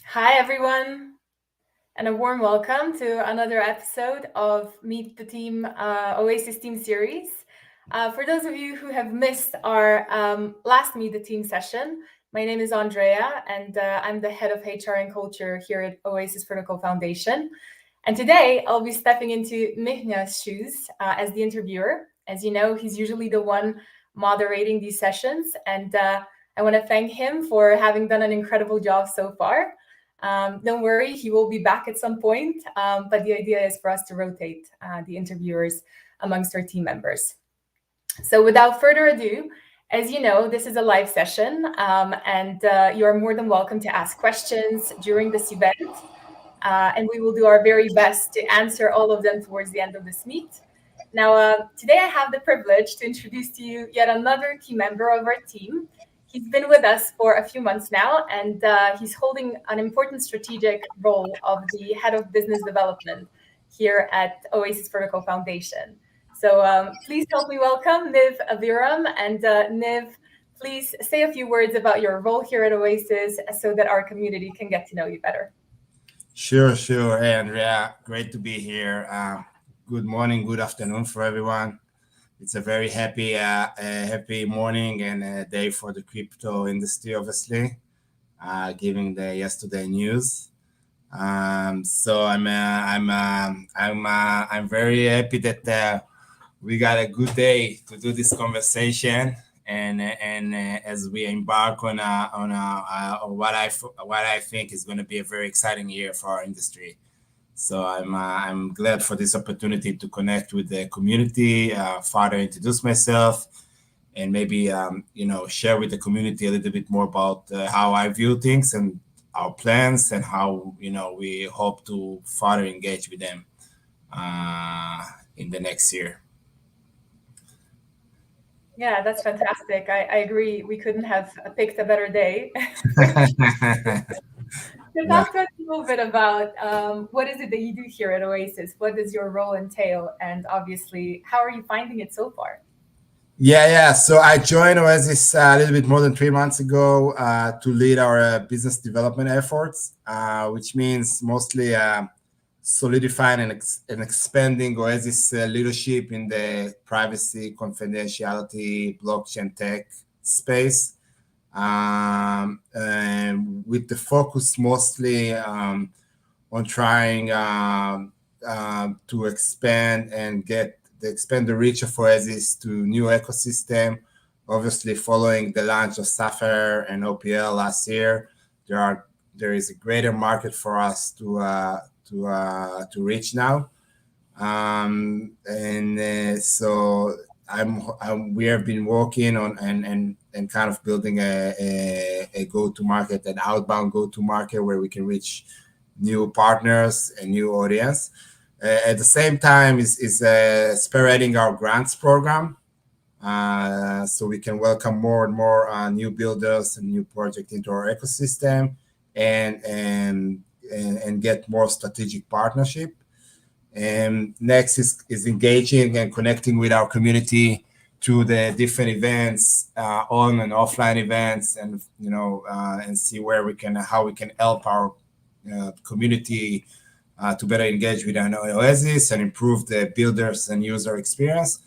Hi, everyone, and a warm welcome to another episode of Meet the Team Oasis Team series. For those of you who have missed our last Meet the Team session, my name is Andrea, and I'm the head of HR and culture here at Oasis Vertical Foundation. And today I'll be stepping into Mihna's shoes as the interviewer. As you know, he's usually the one moderating these sessions, and I want to thank him for having done an incredible job so far. Don't worry, he will be back at some point, but the idea is for us to rotate the interviewers amongst our team members. So without further ado, as you know, this is a live session, and you are more than welcome to ask questions during this event, and we will do our very best to answer all of them towards the end of this meet. Now, today I have the privilege to introduce to you yet another key member of our team. He's been with us for a few months now, and he's holding an important strategic role of the head of business development here at Oasis Vertical Foundation. So please help me welcome Niv Aviram. And Niv, please say a few words about your role here at Oasis so that our community can get to know you better. Sure. Hey, Andrea, great to be here. Good morning, good afternoon for everyone. It's a very happy morning and a day for the crypto industry, obviously, given the yesterday news. So I'm very happy that we got a good day to do this conversation, and as we embark on what I think is going to be a very exciting year for our industry. So I'm glad for this opportunity to connect with the community, further introduce myself, and maybe share with the community a little bit more about how I view things and our plans and how we hope to further engage with them in the next year. Yeah, that's fantastic. I agree. We couldn't have picked a better day. So Yeah. talk to us a little bit about what is it that you do here at Oasis? What does your role entail? And obviously, how are you finding it so far? Yeah. So I joined Oasis a little bit more than 3 months ago to lead our business development efforts, which means mostly solidifying and expanding Oasis leadership in the privacy, confidentiality, blockchain tech space, and with the focus mostly on trying to expand the reach of Oasis to new ecosystem. Obviously, following the launch of Sapphire and OPL last year, there is a greater market for us to reach now, so we have been working on and kind of building a go-to-market, an outbound go-to-market where we can reach new partners and new audience. At the same time, is spearheading our grants program, so we can welcome more and more new builders and new projects into our ecosystem, and get more strategic partnership. And next is engaging and connecting with our community through the different events, on and offline events, and and see how we can help our community to better engage with an Oasis and improve the builders and user experience.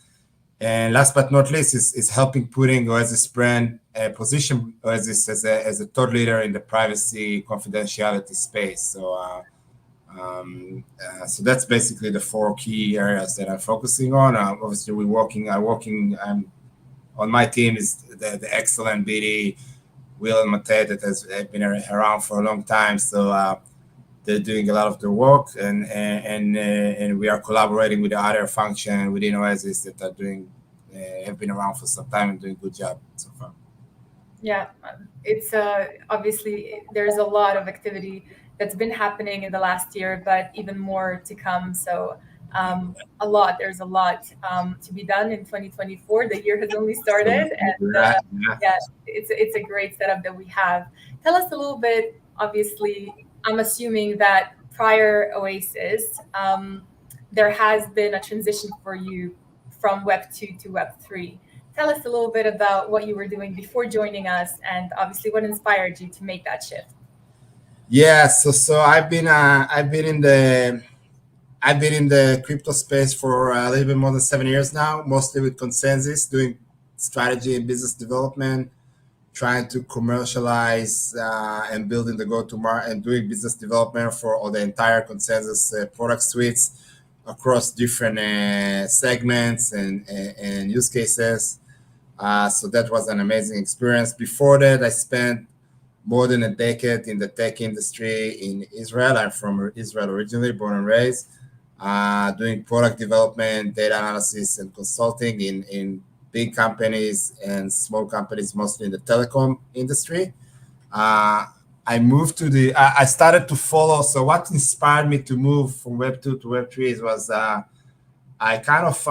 And last but not least is helping putting Oasis brand position Oasis as a thought leader in the privacy confidentiality space. So that's basically the 4 key areas that I'm focusing on. Obviously, I'm on my team is the excellent BD Will and Mate that has been around for a long time. So they're doing a lot of the work, and we are collaborating with the other function within Oasis that have been around for some time and doing a good job so far. Yeah, it's obviously there's a lot of activity that's been happening in the last year, but even more to come. So there's a lot to be done in 2024. The year has only started, and yeah, it's a great setup that we have. Tell us a little bit. Obviously, I'm assuming that prior Oasis, there has been a transition for you from Web 2 to Web 3. Tell us a little bit about what you were doing before joining us, and obviously what inspired you to make that shift. Yeah, so I've been in the crypto space for a little bit more than 7 years now, mostly with Consensus, doing strategy and business development, trying to commercialize and building the go-to market and doing business development for all the entire Consensus product suites across different segments and use cases. So that was an amazing experience. Before that, I spent more than a decade in the tech industry in Israel. I'm from Israel originally, born and raised, doing product development, data analysis, and consulting in big companies and small companies, mostly in the telecom industry. Uh, I moved to I started to follow. So, what inspired me to move from Web 2 to Web 3 was I kind of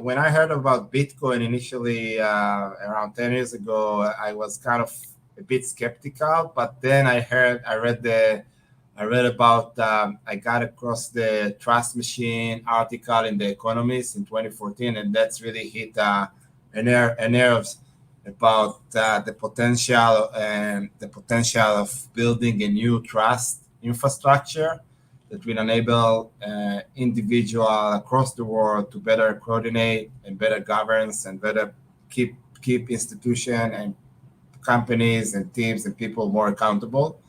when I heard about Bitcoin initially around 10 years ago, I was kind of a bit skeptical. But then I read about I got across the Trust Machine article in the Economist in 2014, and that's really hit a nerve about the potential of building a new trust infrastructure that will enable individuals across the world to better coordinate and better governance and better keep institution and companies and teams and people more accountable.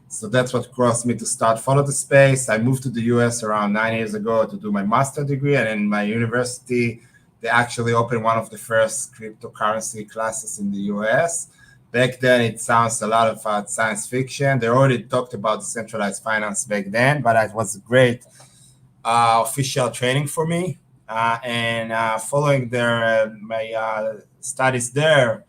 So that's what caused me to start follow the space. I moved to the US around 9 years ago to do my master degree, and in my university, they actually opened one of the first cryptocurrency classes in the US. Back then, it sounds a lot of science fiction. They already talked about decentralized finance back then, but it was a great official training for me. And following my studies there,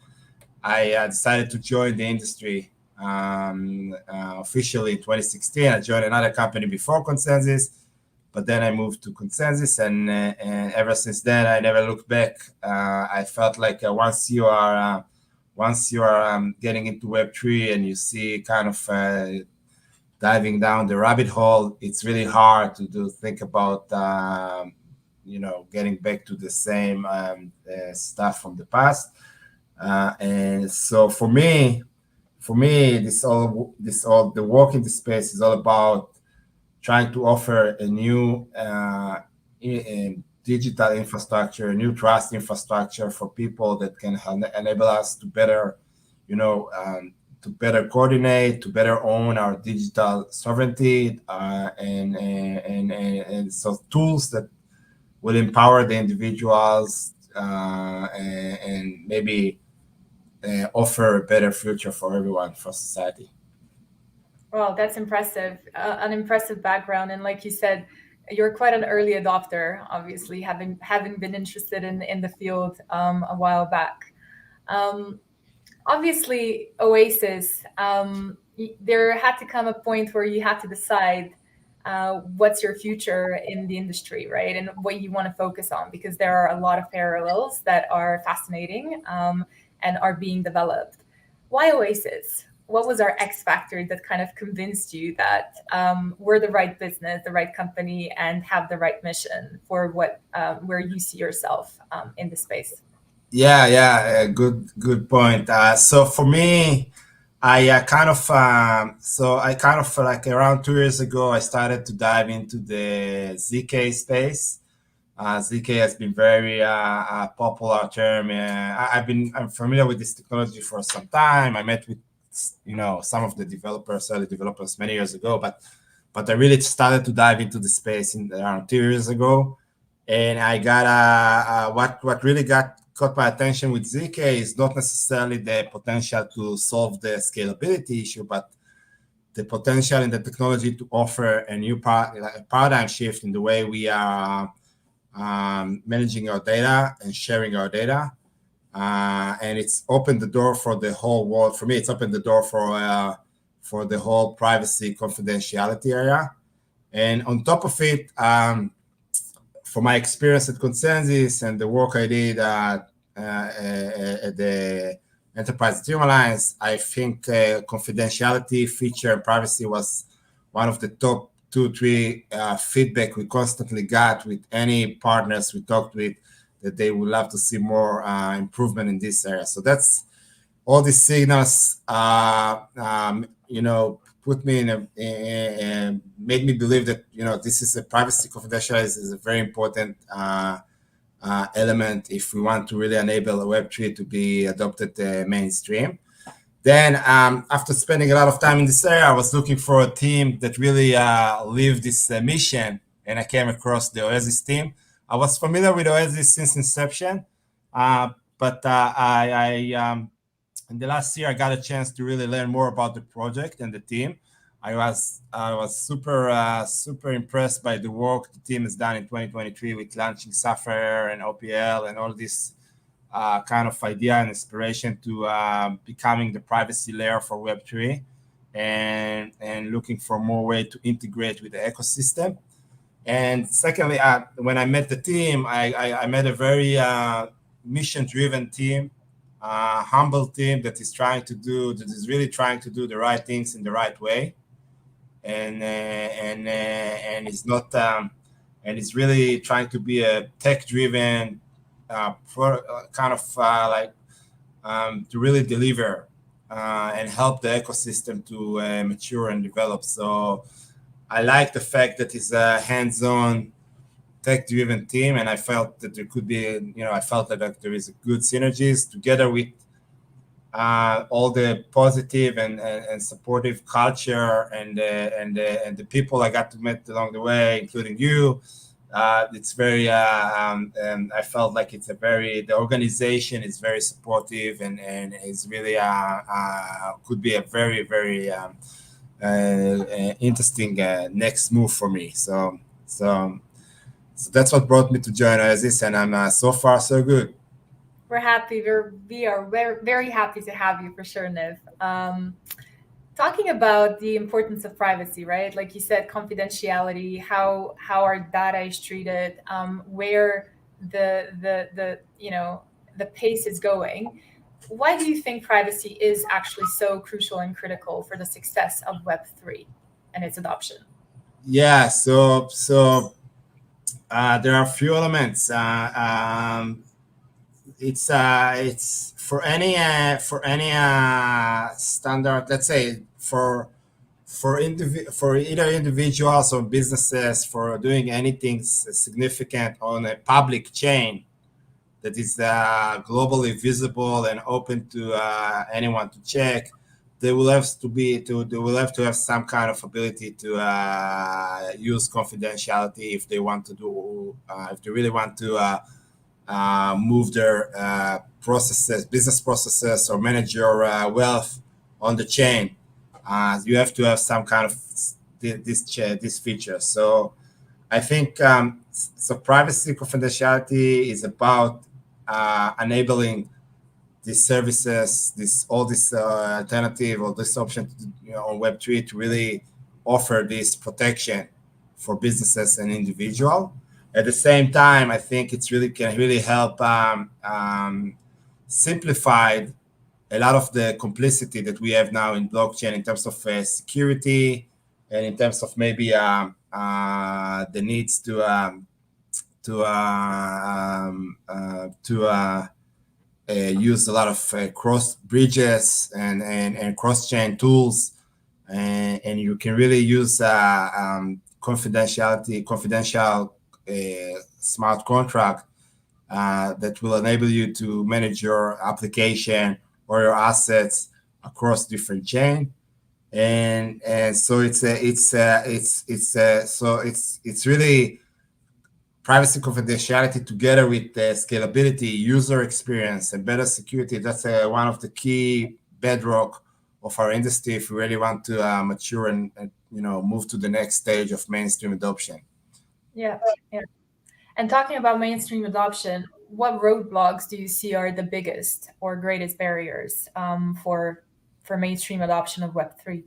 I decided to join the industry officially in 2016. I joined another company before Consensus, but then I moved to Consensus, and ever since then I never looked back. I felt like once you are getting into Web3 and you see kind of diving down the rabbit hole, it's really hard to think about getting back to the same stuff from the past. And so for me, this all the work in this space is all about trying to offer a new digital infrastructure, a new trust infrastructure for people that can enable us to better, to better coordinate, to better own our digital sovereignty, and so tools that will empower the individuals and maybe offer a better future for everyone, for society. Well, that's impressive. An impressive background, and like you said, you're quite an early adopter. Obviously, having been interested in the field a while back. Um, Obviously, Oasis. There had to come a point where you had to decide what's your future in the industry, right, and what you want to focus on, because there are a lot of parallels that are fascinating and are being developed. Why Oasis? What was our X factor that kind of convinced you that we're the right business, the right company, and have the right mission for what where you see yourself in the space? Yeah, good point. So for me, I kind of like around 2 years ago, I started to dive into the ZK space. ZK has been very popular term. I'm familiar with this technology for some time. I met with some of the developers, early developers, many years ago, but I really started to dive into the space in around 2 years ago, and I got what really got caught my attention with ZK is not necessarily the potential to solve the scalability issue, but the potential in the technology to offer a new paradigm shift in the way we are managing our data and sharing our data. And it's opened the door for the whole world. For me, it's opened the door for the whole privacy confidentiality area. And on top of it, for my experience at Consensus and the work I did at the Enterprise Team Alliance, I think confidentiality, feature, and privacy was one of the top two, three feedback we constantly got with any partners we talked with, that they would love to see more improvement in this area. So all these signals, put me and made me believe that this is a privacy confidentiality is a very important element if we want to really enable a Web3 to be adopted mainstream. Then, after spending a lot of time in this area, I was looking for a team that really lived this mission, and I came across the Oasis team. I was familiar with Oasis since inception, but in the last year, I got a chance to really learn more about the project and the team. I was super impressed by the work the team has done in 2023 with launching Sapphire and OPL and all this kind of idea and inspiration to becoming the privacy layer for Web3 and looking for more way to integrate with the ecosystem. And secondly, when I met the team, I met a very mission-driven team, humble team that is really trying to do the right things in the right way, and it's not and it's really trying to be a tech-driven kind of to really deliver and help the ecosystem to mature and develop. So I like the fact that it's a hands-on, tech-driven team, and I felt that there could be, I felt that there is a good synergies together with all the positive and supportive culture and the people I got to meet along the way, including you. It's very, and I felt like the organization is very supportive and is really could be a very, very interesting next move for me. So that's what brought me to join Oasis, and I'm so far so good. We're happy. We are very, very happy to have you for sure, Niv. Talking about the importance of privacy, right? Like you said, confidentiality, how our data is treated, where the pace is going. Why do you think privacy is actually so crucial and critical for the success of Web3 and its adoption? Yeah, there are a few elements. It's for any standard. Let's say for either individuals or businesses for doing anything significant on a public chain that is globally visible and open to anyone to check. They will have to have some kind of ability to use confidentiality if they want to do if they really want to move their business processes, or manage your wealth on the chain. You have to have some kind of this feature. So I think so. Privacy confidentiality is about enabling these services, this alternative or this option on Web3 to really offer this protection for businesses and individual. At the same time, I think it's really can really help simplify a lot of the complexity that we have now in blockchain in terms of security and in terms of maybe the needs to use a lot of cross bridges and cross chain tools, and you can really use confidential smart contract that will enable you to manage your application or your assets across different chain. And so it's really privacy confidentiality together with scalability, user experience, and better security. That's one of the key bedrock of our industry if we really want to mature and move to the next stage of mainstream adoption. Yeah, yeah. And talking about mainstream adoption, what roadblocks do you see are the biggest or greatest barriers for mainstream adoption of Web3?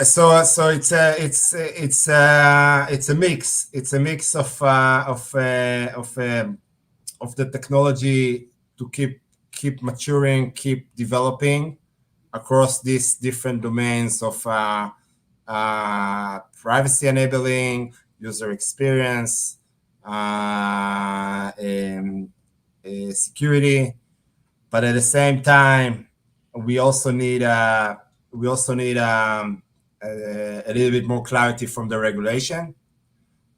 So it's a mix. It's a mix of the technology to keep maturing, keep developing across these different domains of privacy enabling, user experience, security, but at the same time, we also need we also need a little bit more clarity from the regulation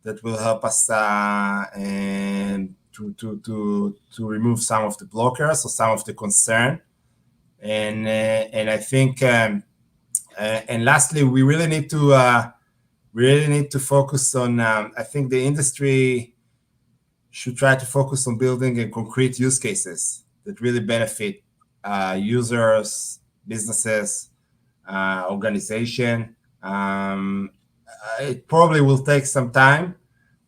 that will help us and to remove some of the blockers or some of the concern. And I think and lastly, we really need to focus on. I think the industry should try to focus on building a concrete use cases that really benefit users, businesses, organization. Um, it probably will take some time,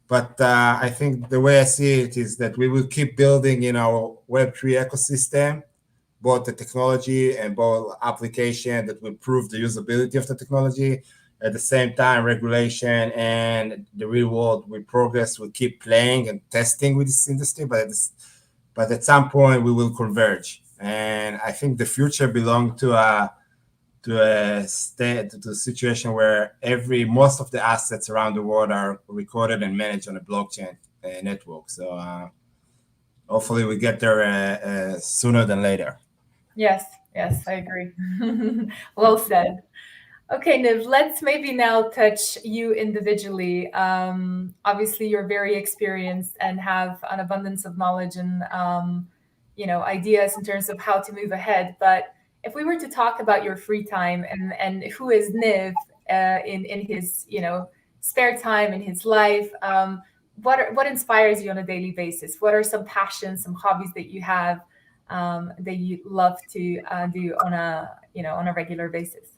but I think the way I see it is that we will keep building in our Web3 ecosystem, both the technology and both application that will improve the usability of the technology. At the same time, regulation and the real world will progress. Will keep playing and testing with this industry, but at some point we will converge. And I think the future belongs to a state to a situation where most of the assets around the world are recorded and managed on a blockchain network. So hopefully we get there sooner than later. Yes, yes, I agree. Well said. Okay, Niv, let's maybe now touch you individually. Obviously, you're very experienced and have an abundance of knowledge and ideas in terms of how to move ahead. But if we were to talk about your free time and who is Niv in his spare time in his life, what inspires you on a daily basis? What are some passions, some hobbies that you have that you love to do on a regular basis?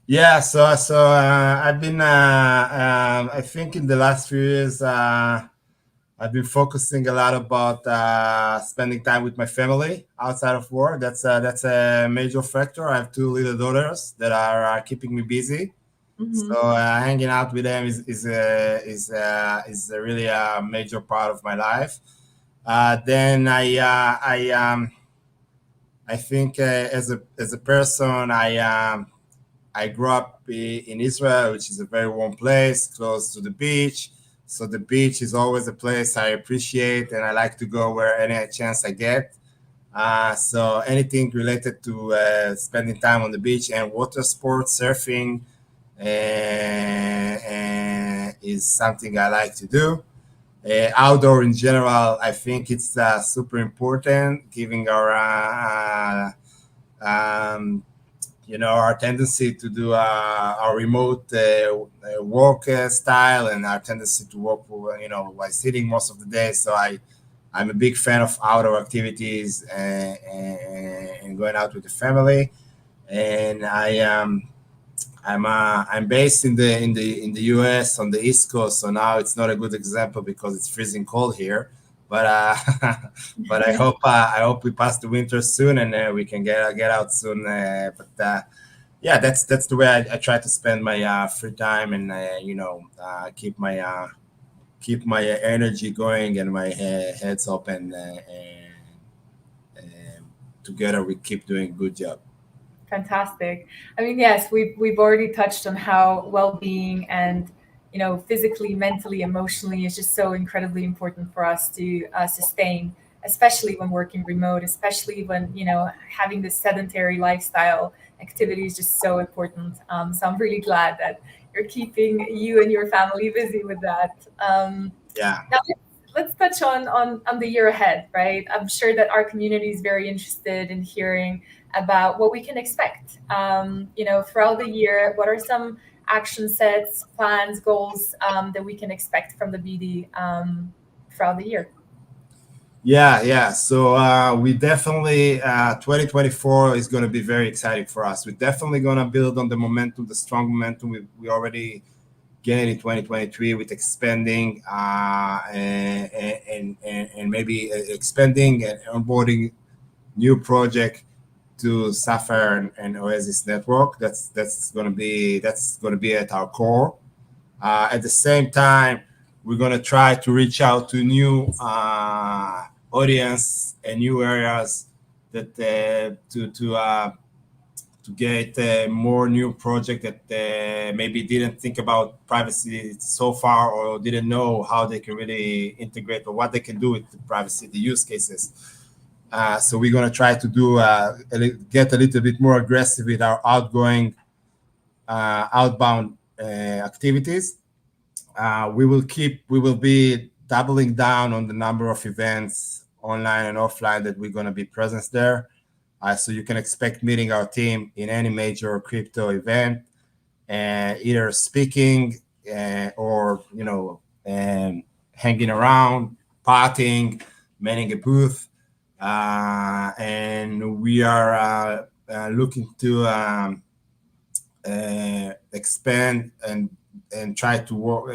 Yeah, I've been I think in the last few years I've been focusing a lot about spending time with my family outside of work. That's a major factor. I have two little daughters that are keeping me busy. So Hmm. hanging out with them is a really a major part of my life. Then I think as a person I grew up in Israel, which is a very warm place, close to the beach. So the beach is always a place I appreciate, and I like to go where any chance I get. So anything related to spending time on the beach and water sports, surfing, is something I like to do. Outdoor in general, I think it's super important, giving um, our tendency to do our remote work style and our tendency to work while sitting most of the day. So I'm a big fan of outdoor activities and going out with the family. And I'm based in the US on the East Coast, so now it's not a good example because it's freezing cold here. But but I hope we pass the winter soon and we can get out soon. But yeah, that's the way I try to spend my free time and keep my energy going and my heads up and together we keep doing a good job. Fantastic. I mean, yes, we've already touched on how well-being and physically, mentally, emotionally is just so incredibly important for us to sustain, especially when working remote, especially when having this sedentary lifestyle activity is just so important. So I'm really glad that you're keeping you and your family busy with that. Yeah. Now let's touch on the year ahead, right? I'm sure that our community is very interested in hearing about what we can expect. Throughout the year, what are some action sets, plans, goals that we can expect from the BD throughout the year? Yeah. So we definitely 2024 is going to be very exciting for us. We're definitely going to build on the momentum, the strong momentum we already gained in 2023 with expanding and maybe expanding and onboarding new project to Sapphire and Oasis network. That's going to be at our core. At the same time, we're going to try to reach out to new audience and new areas that to get more new project that maybe didn't think about privacy so far or didn't know how they can really integrate or what they can do with the privacy, the use cases. So we're going to try to get a little bit more aggressive with our outbound activities. We will be doubling down on the number of events online and offline that we're going to be present there. So you can expect meeting our team in any major crypto event, and either speaking or hanging around, partying, manning a booth, and we are looking to expand and try to work,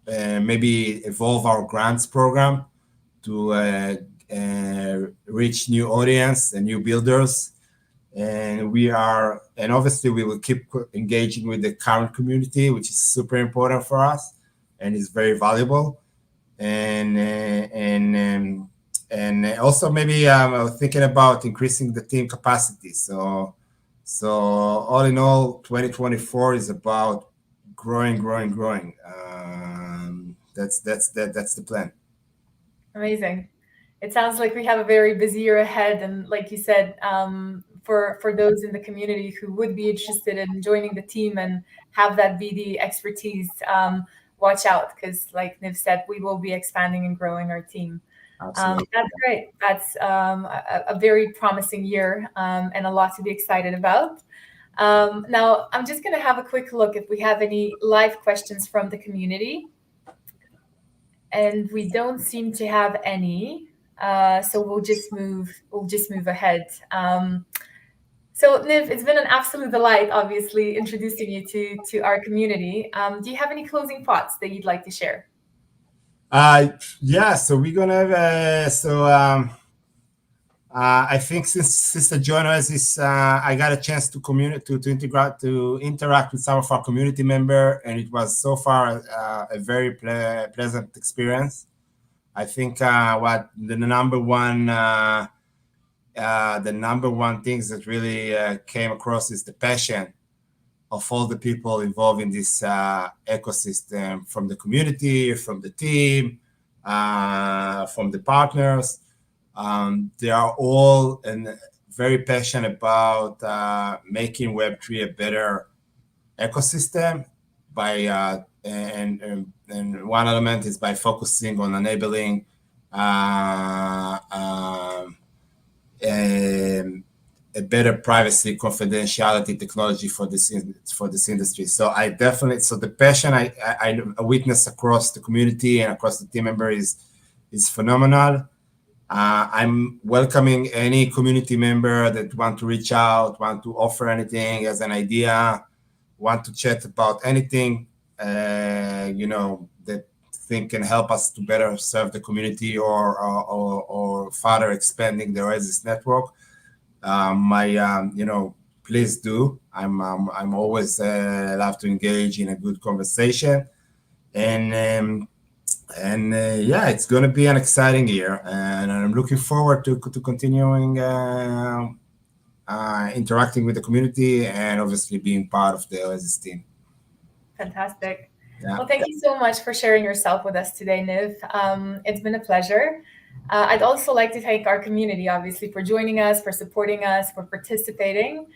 maybe evolve our grants program to reach new audience and new builders. And obviously we will keep engaging with the current community, which is super important for us and is very valuable. And also maybe thinking about increasing the team capacity. So all in all, 2024 is about growing. That's the plan. Amazing. It sounds like we have a very busy year ahead, and like you said, for those in the community who would be interested in joining the team and have that BD expertise, watch out, because like Niv said, we will be expanding and growing our team. Absolutely. That's great. That's a very promising year, and a lot to be excited about. Now, I'm just going to have a quick look if we have any live questions from the community. And we don't seem to have any, so we'll just move ahead. So Niv, it's been an absolute delight, obviously, introducing you to our community. Do you have any closing thoughts that you'd like to share? Yeah, so we're gonna have I think since Sister joined us, I got a chance to interact with some of our community member, and it was so far a very pleasant experience. I think what the number one things that really came across is the passion of all the people involved in this ecosystem, from the community, from the team, from the partners. They are all very passionate about making Web3 a better ecosystem and one element is by focusing on enabling a better privacy confidentiality technology for this industry. So the passion I witness across the community and across the team member is phenomenal. I'm welcoming any community member that want to reach out, want to offer anything as an idea, want to chat about anything, that think can help us to better serve the community or further expanding the Oasis network. Please do. I'm always love to engage in a good conversation, and yeah, it's going to be an exciting year, and I'm looking forward to continuing interacting with the community and obviously being part of the Oasis team. Fantastic. Yeah. Well, thank you so much for sharing yourself with us today, Niv. It's been a pleasure. I'd also like to thank our community, obviously, for joining us, for supporting us, for participating.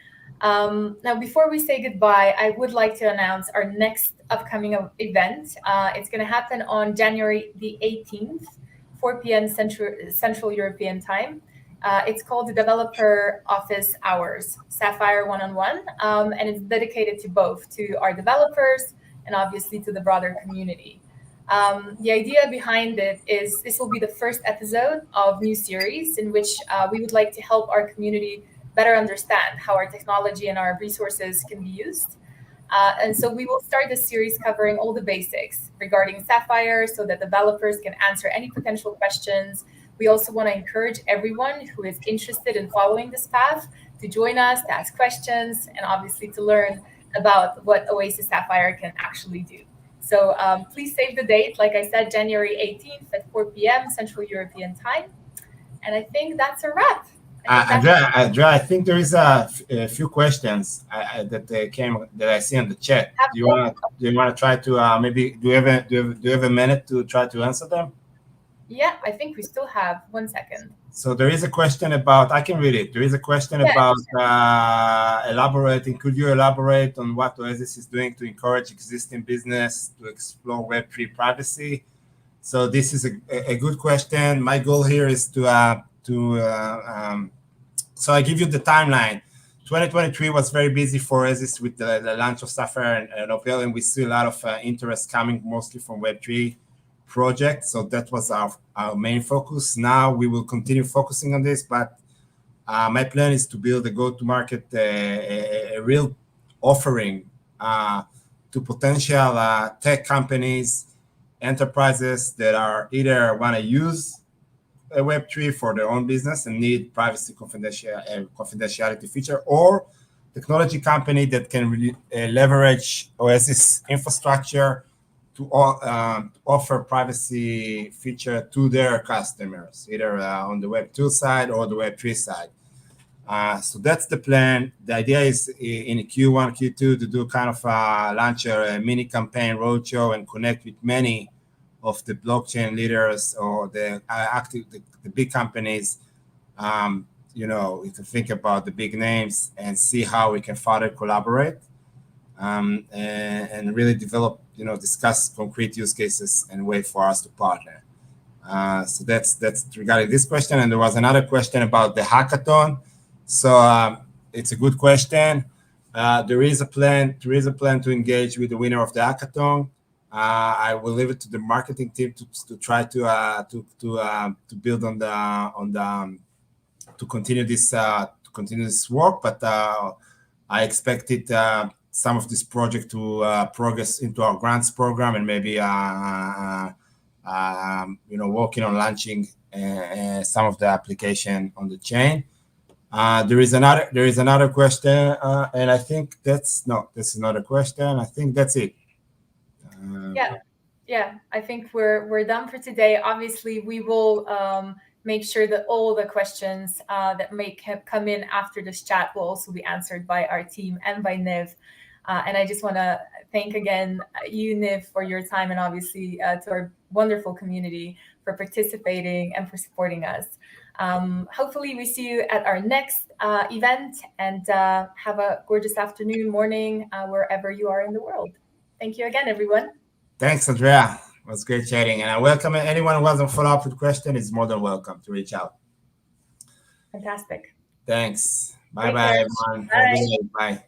Now, before we say goodbye, I would like to announce our next upcoming event. It's going to happen on January the 18th, 4 p.m. Central European time. It's called the Developer Office Hours, Sapphire One-on-One, and it's dedicated to both, to our developers and obviously to the broader community. The idea behind it is this will be the first episode of new series in which we would like to help our community better understand how our technology and our resources can be used. And so we will start this series covering all the basics regarding Sapphire so that developers can answer any potential questions. We also want to encourage everyone who is interested in following this path to join us, to ask questions, and obviously to learn about what Oasis Sapphire can actually do. So please save the date. Like I said, January 18th at 4 p.m. Central European time. And I think that's a wrap. Andrea, I think there is a few questions that I see on the chat. Do you want to try to maybe do you have a minute to try to answer them? Yeah, I think we still have 1 second. So there is a question about, I can read it. There is a question Yeah. about elaborating. Could you elaborate on what Oasis is doing to encourage existing business to explore Web3 privacy? So this is a good question. My goal here is so I give you the timeline. 2023 was very busy for Oasis with the launch of Sapphire and Opel, and we see a lot of interest coming mostly from Web3 projects. So that was our main focus. Now we will continue focusing on this, but my plan is to build a go-to-market, a real offering to potential tech companies, enterprises that are either want to use a Web3 for their own business and need privacy confidentiality feature, or technology company that can really leverage Oasis infrastructure to offer privacy feature to their customers, either on the Web2 side or the Web3 side. So that's the plan. The idea is in Q1, Q2 to do kind of launch a mini campaign roadshow and connect with many of the blockchain leaders or the the big companies. You can think about the big names and see how we can further collaborate and really develop, discuss concrete use cases and way for us to partner. So that's regarding this question. And there was another question about the hackathon. So it's a good question. There is a plan. There is a plan to engage with the winner of the hackathon. I will leave it to the marketing team to try to build on the to continue this work. But I expected some of this project to progress into our grants program and maybe working on launching some of the application on the chain. There is another question, and I think this is not a question. I think that's it. Yeah, I think we're done for today. Obviously, we will make sure that all the questions that may come in after this chat will also be answered by our team and by Niv. And I just want to thank again you, Niv, for your time, and obviously to our wonderful community for participating and for supporting us. Hopefully we see you at our next event, and have a gorgeous afternoon, morning, wherever you are in the world. Thank you again, everyone. Thanks, Andrea. It was great chatting. And I welcome anyone who wants to follow up with question is more than welcome to reach out. Fantastic. Thanks. Take Bye-bye, care. everyone. Have a Bye. good day. Bye.